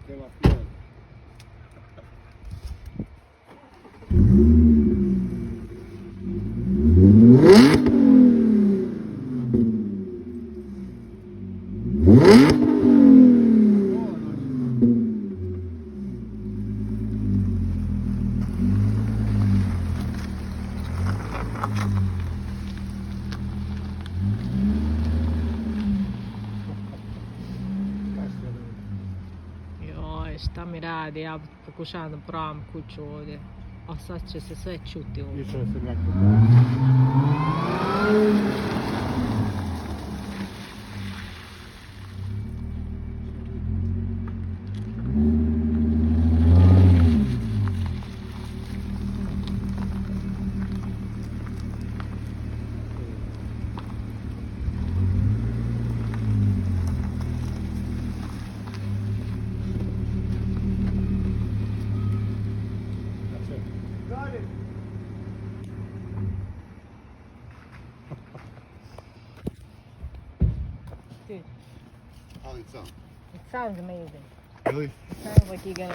Came off the end. Joj, šta mi radi, ja pokušavam da pravam kuću ovdje, a sad će se sve čuti ovdje. Išao sam jako. Dude, How did it sound? it sounds amazing. Really? It sounds like you're gonna